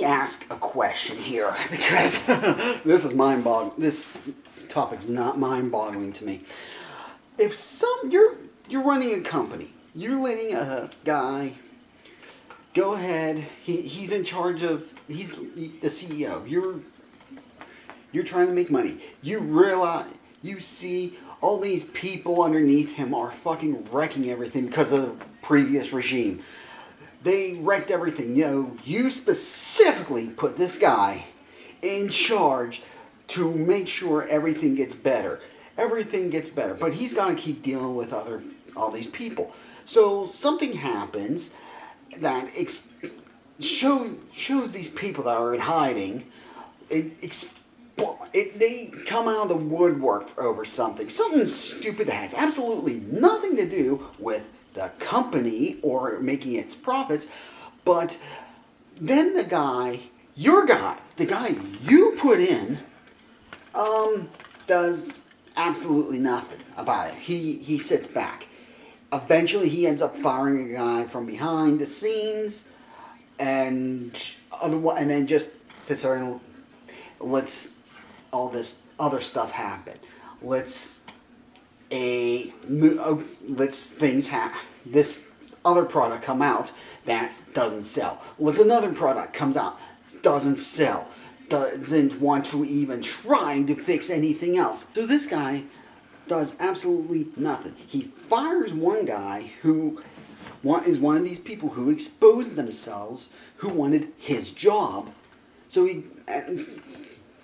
ask a question here, because this is mind-boggling. This topic's not mind-boggling to me. If you're running a company, you're letting a guy go ahead. He's in charge of. He's the CEO. You're trying to make money. You realize, you see all these people underneath him are fucking wrecking everything because of the previous regime. They wrecked everything. You specifically put this guy in charge to make sure everything gets better. Everything gets better. But he's got to keep dealing with all these people. So something happens that shows these people that are in hiding. They come out of the woodwork over something. Something stupid that has absolutely nothing to do with the company or making its profits. But then the guy you put in, does absolutely nothing about it. He sits back. Eventually he ends up firing a guy from behind the scenes, and then just sits there and lets all this other stuff happen. Let's things happen. This other product come out that doesn't sell. Let's another product comes out, doesn't sell. Doesn't want to even try to fix anything else. So this guy does absolutely nothing. He fires one guy who is one of these people who exposed themselves, who wanted his job. So he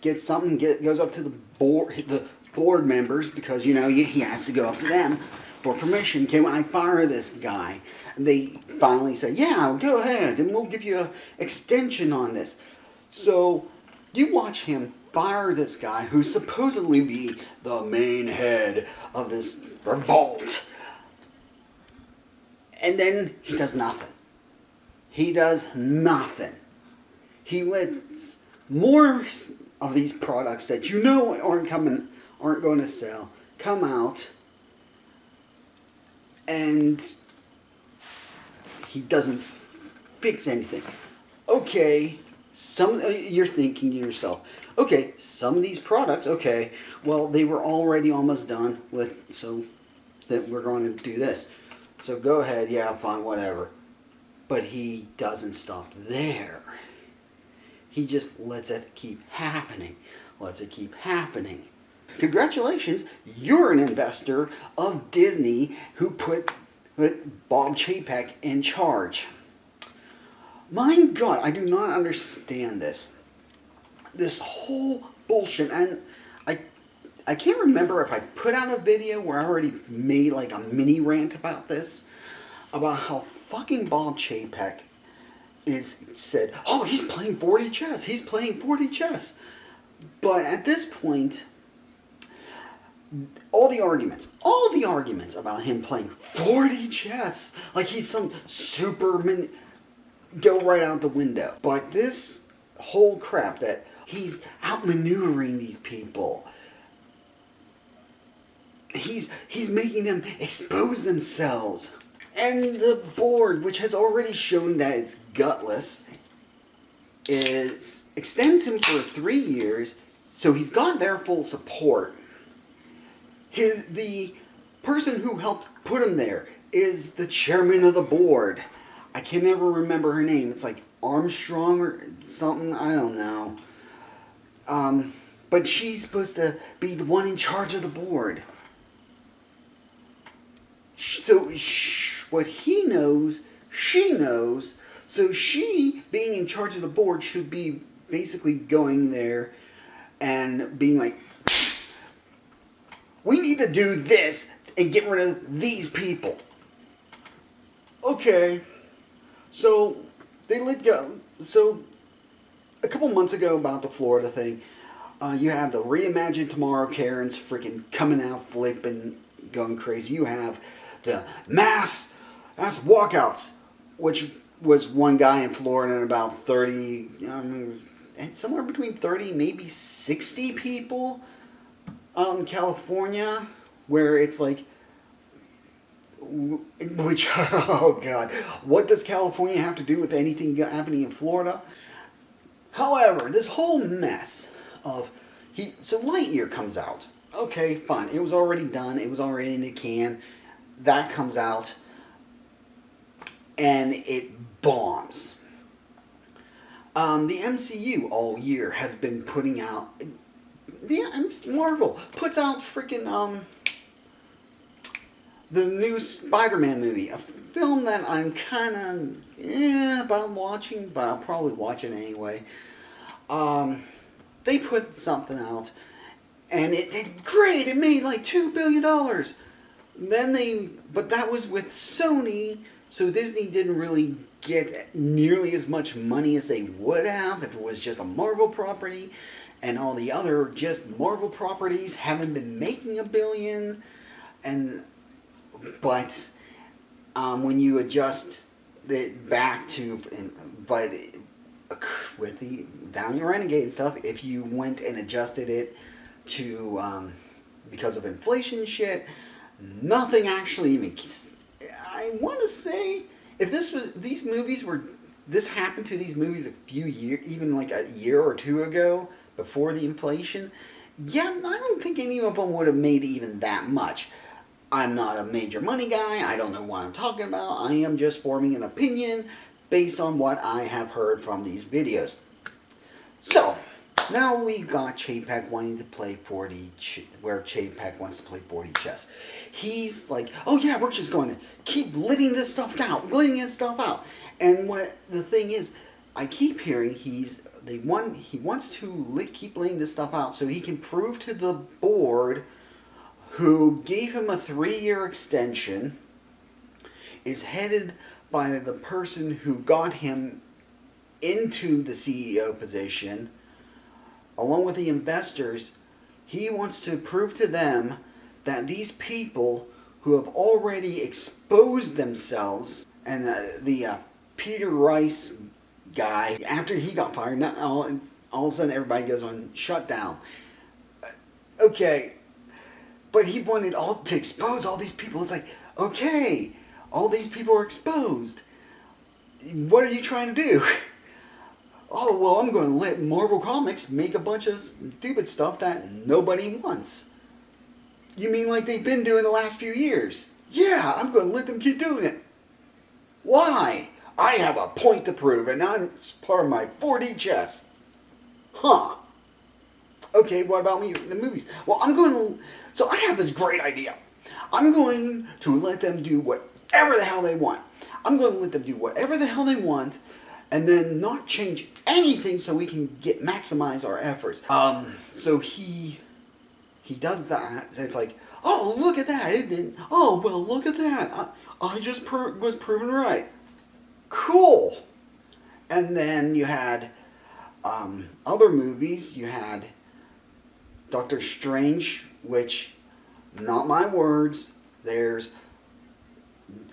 gets something, goes up to the board members, because he has to go up to them for permission. Can I fire this guy? And they finally say, yeah, go ahead, and we'll give you an extension on this. So you watch him fire this guy who's supposedly be the main head of this revolt. And then he does nothing. He does nothing. He lets more of these products that aren't going to sell come out, and he doesn't fix anything. Okay, you're thinking to yourself, okay, some of these products, okay, well, they were already almost done so that we're going to do this. So go ahead, yeah, fine, whatever. But he doesn't stop there. He just lets it keep happening. Congratulations, you're an investor of Disney who put Bob Cheapek in charge. My God, I do not understand this. This whole bullshit. And I can't remember if I put out a video where I already made like a mini rant about this. About how fucking Bob Cheapek said, oh, he's playing 40 chess. He's playing 40 chess. But at this point, all the arguments about him playing 40 chess, like he's some superman, go right out the window. But this whole crap that he's outmaneuvering these people, he's making them expose themselves. And the board, which has already shown that it's gutless, extends him for 3 years, so he's got their full support. The person who helped put him there is the chairman of the board. I can never remember her name. It's like Armstrong or something. I don't know. But she's supposed to be the one in charge of the board. So what he knows, she knows. So she, being in charge of the board, should be basically going there and being like, we need to do this and get rid of these people. Okay. So they let go. So a couple months ago about the Florida thing, you have the Reimagine Tomorrow Karens freaking coming out, flipping, going crazy. You have the mass walkouts, which was one guy in Florida and about 30, and somewhere between 30, maybe 60 people out in California, where it's like, which, oh God, what does California have to do with anything happening in Florida? However, this whole mess of so Lightyear comes out. Okay, fine. It was already done. It was already in the can. That comes out, and it bombs. The MCU all year has been putting out. Marvel puts out freaking the new Spider-Man movie, a film that I'm kind of about watching, but I'll probably watch it anyway. They put something out, and it did great. It made like $2 billion. But that was with Sony, so Disney didn't really get nearly as much money as they would have if it was just a Marvel property, and all the other just Marvel properties haven't been making $1 billion. But when you adjust it back to, but with the Valiant Renegade and stuff, if you went and adjusted it to because of inflation shit, nothing actually even. I want to say if this happened to these movies a few years, even like a year or two ago before the inflation, yeah, I don't think any of them would have made even that much. I'm not a major money guy. I don't know what I'm talking about. I am just forming an opinion based on what I have heard from these videos. So, now we got Cheapek wanting to play 4D, where Cheapek wants to play 4D chess. He's like, oh yeah, we're just going to keep letting this stuff out. And what the thing is, I keep hearing he wants to keep laying this stuff out so he can prove to the board, who gave him a 3-year extension, is headed by the person who got him into the CEO position, along with the investors. He wants to prove to them that these people who have already exposed themselves, and the Peter Rice guy, after he got fired, now all of a sudden everybody goes on shutdown. Okay. But he wanted to expose all these people. It's like, okay, all these people are exposed. What are you trying to do? Oh, well, I'm going to let Marvel Comics make a bunch of stupid stuff that nobody wants. You mean like they've been doing the last few years? Yeah, I'm going to let them keep doing it. Why? I have a point to prove, and it's part of my 4D chess. Huh. Okay, what about me? The movies? Well, so I have this great idea. I'm going to let them do whatever the hell they want. I'm going to let them do whatever the hell they want, and then not change anything so we can maximize our efforts. So he does that. It's like, oh, look at that. It didn't. Oh, well, look at that. I just was proven right. Cool. And then you had other movies. You had Doctor Strange, which, not my words, there's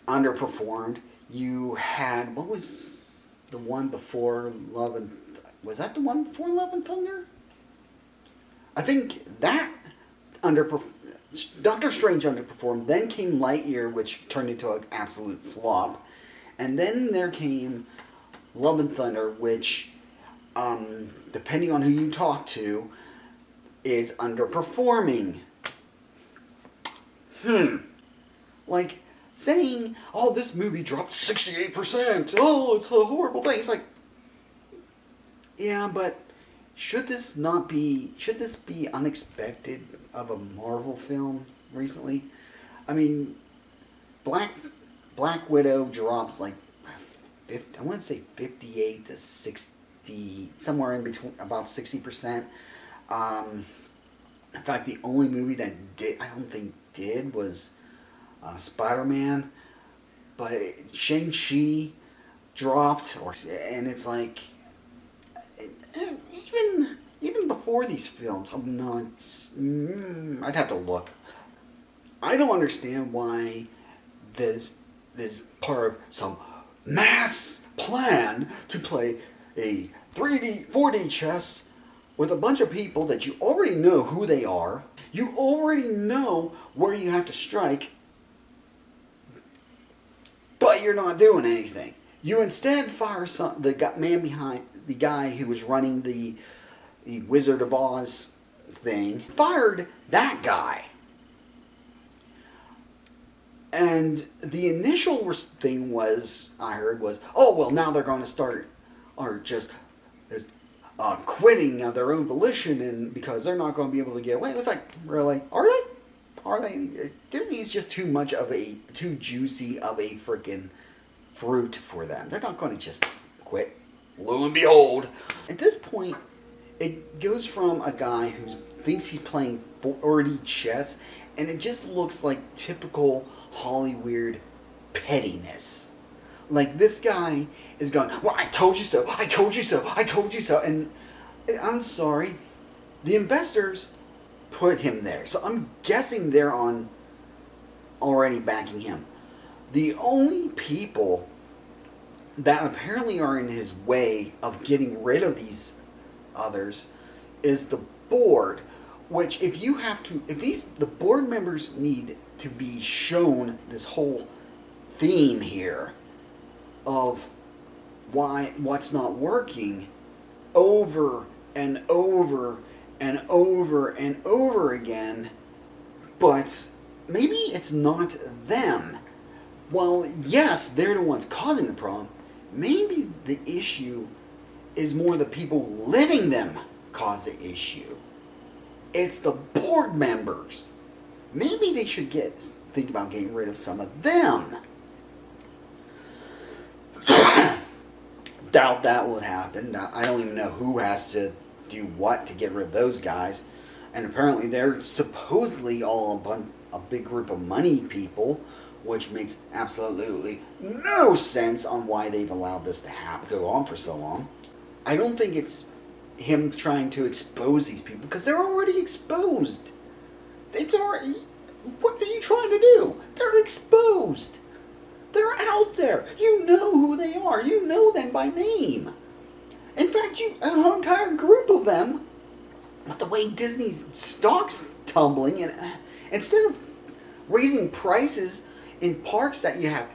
underperformed. You had, what was the one before Love and... Was that the one before Love and Thunder? I think that Doctor Strange underperformed. Then came Lightyear, which turned into an absolute flop. And then there came Love and Thunder, which, depending on who you talk to, is underperforming. Like saying, oh, this movie dropped 68%. Oh, it's a horrible thing. It's like, yeah, but should this be unexpected of a Marvel film recently? I mean, Black Widow dropped like 50, I want to say 58 to 60, somewhere in between, about 60%. In fact, the only movie that I don't think did was Spider-Man, but Shang-Chi dropped, and it's like, even before these films, I'm not. I'd have to look. I don't understand why this part of some mass plan to play a 3D, 4D chess with a bunch of people that you already know who they are. You already know where you have to strike, but you're not doing anything. You instead fire the man behind the guy who was running the Wizard of Oz thing, fired that guy. And the initial thing was, I heard, was, oh, well, now they're going to start, or just quitting of their own volition, and because they're not going to be able to get away. It was like, really? Are they? Are they? Disney's just too juicy of a freaking fruit for them. They're not going to just quit. Lo and behold. At this point, it goes from a guy who thinks he's playing 4D chess, and it just looks like typical Hollywood pettiness. Like, this guy is going, well, I told you so, I told you so, I told you so. And I'm sorry, the investors put him there. So I'm guessing they're already backing him. The only people that apparently are in his way of getting rid of these others is the board, which the board members need to be shown this whole theme here of what's not working over and over and over and over again, but maybe it's not them. Well, yes, they're the ones causing the problem. Maybe the issue is more the people letting them cause the issue. It's the board members. Maybe they should think about getting rid of some of them. Doubt that would happen. I don't even know who has to do what to get rid of those guys. And apparently they're supposedly all a big group of money people, which makes absolutely no sense on why they've allowed this to go on for so long. I don't think it's him trying to expose these people, because they're already exposed. What are you trying to do? They're exposed. They're out there. You know who they are. You know them by name. In fact, an entire group of them, with the way Disney's stock's tumbling, and instead of raising prices in parks that you have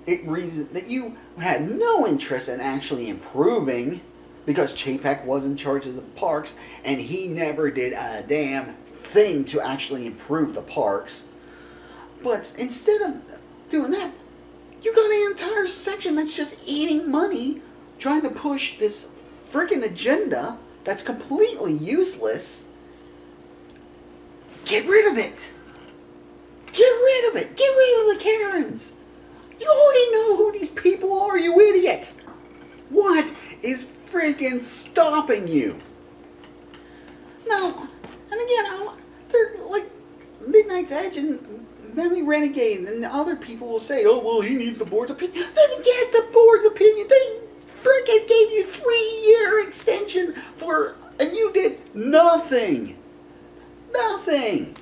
that you had no interest in actually improving, because Cheapek was in charge of the parks and he never did a damn thing to actually improve the parks. But instead of doing that, you got an entire section that's just eating money, trying to push this freaking agenda that's completely useless. Get rid of it. Get rid of it. Get rid of the Karens. You already know who these people are, you idiot. What is freaking stopping you? No, and again, they're like Midnight's Edge and Manly Renegade, and the other people will say, oh, well, he needs the board's opinion. Then get the board's opinion. They freaking gave you 3-year extension and you did nothing. Nothing.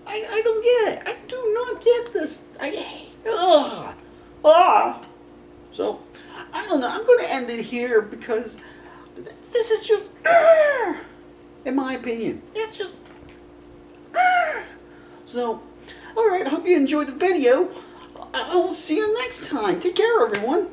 I don't get it. I do not get this. So, I don't know. I'm going to end it here because this is just, in my opinion, it's just, so, alright, I hope you enjoyed the video. I'll see you next time. Take care, everyone.